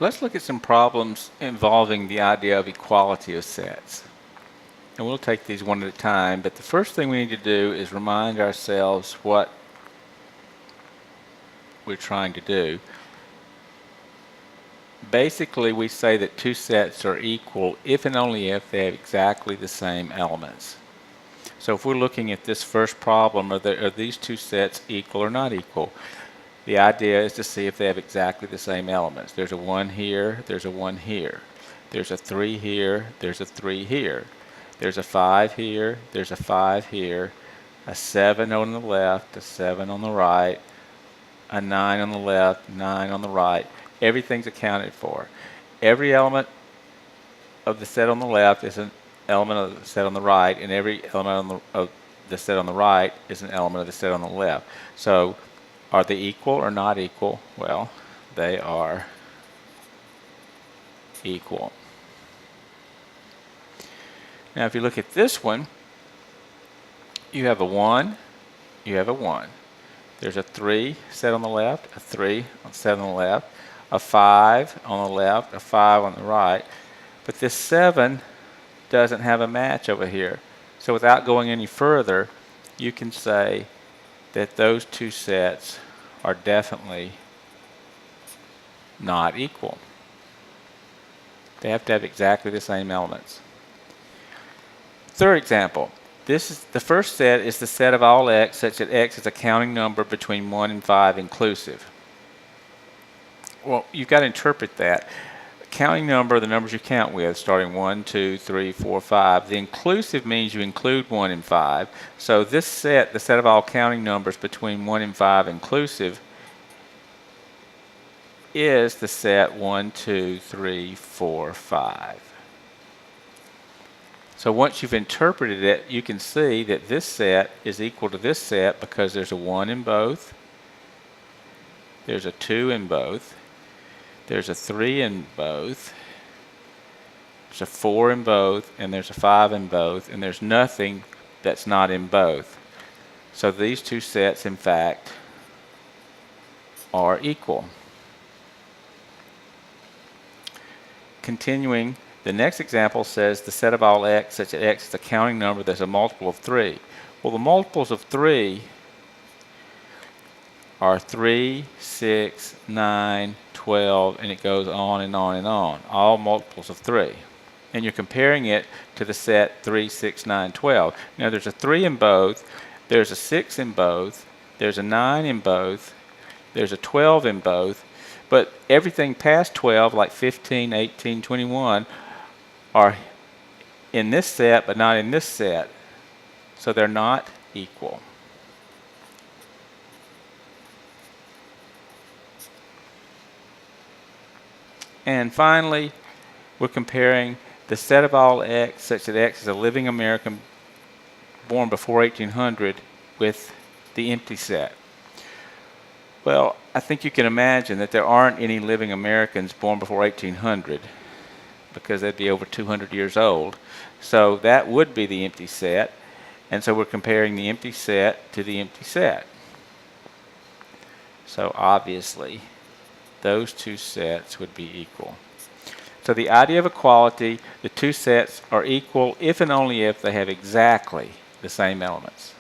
Let's look at some problems involving the idea of equality of sets. And we'll take these one at a time, but the first thing we need to do is remind ourselves what we're trying to do. Basically, we say that two sets are equal if and only if they have exactly the same elements. So if we're looking at this first problem, are these two sets equal or not equal? The idea is to see if they have exactly the same elements. There's a 1 here, there's a 1 here. There's a 3 here, there's a 3 here. There's a 5 here, there's a 5 here. A 7 on the left, a 7 on the right. A 9 on the left, 9 on the right. Everything's accounted for. Every element of the set on the left is an element of the set on the right, and every element of the set on the right is an element of the set on the left. So are they equal or not equal? Well, they are equal. Now if you look at this one, you have a 1, you have a 1. There's a 3 set on the left, a 3 set on the left, a 5 on the left, a 5 on the right. But this 7 doesn't have a match over here. So without going any further, you can say that those two sets are definitely not equal. They have to have exactly the same elements. Third example. The first set is the set of all x such that x is a counting number between 1 and 5 inclusive. Well, you've got to interpret that. Counting number are the numbers you count with, starting 1, 2, 3, 4, 5. The inclusive means you include 1 and 5. So this set, the set of all counting numbers between 1 and 5 inclusive, is the set 1, 2, 3, 4, 5. So once you've interpreted it, you can see that this set is equal to this set because there's a 1 in both, there's a 2 in both, there's a 3 in both, there's a 4 in both, and there's a 5 in both, and there's nothing that's not in both. So these two sets, in fact, are equal. Continuing, the next example says the set of all x such that x is a counting number that's a multiple of 3. Well, the multiples of 3 are 3, 6, 9, 12, and it goes on and on and on. All multiples of 3. And you're comparing it to the set 3, 6, 9, 12. Now there's a 3 in both, there's a 6 in both, there's a 9 in both, there's a 12 in both, but everything past 12, like 15, 18, 21, are in this set but not in this set. So they're not equal. And finally, we're comparing the set of all x such that x is a living American born before 1800 with the empty set. Well, I think you can imagine that there aren't any living Americans born before 1800 because they'd be over 200 years old. So that would be the empty set. And so we're comparing the empty set to the empty set. So obviously, those two sets would be equal. So the idea of equality, the two sets are equal if and only if they have exactly the same elements.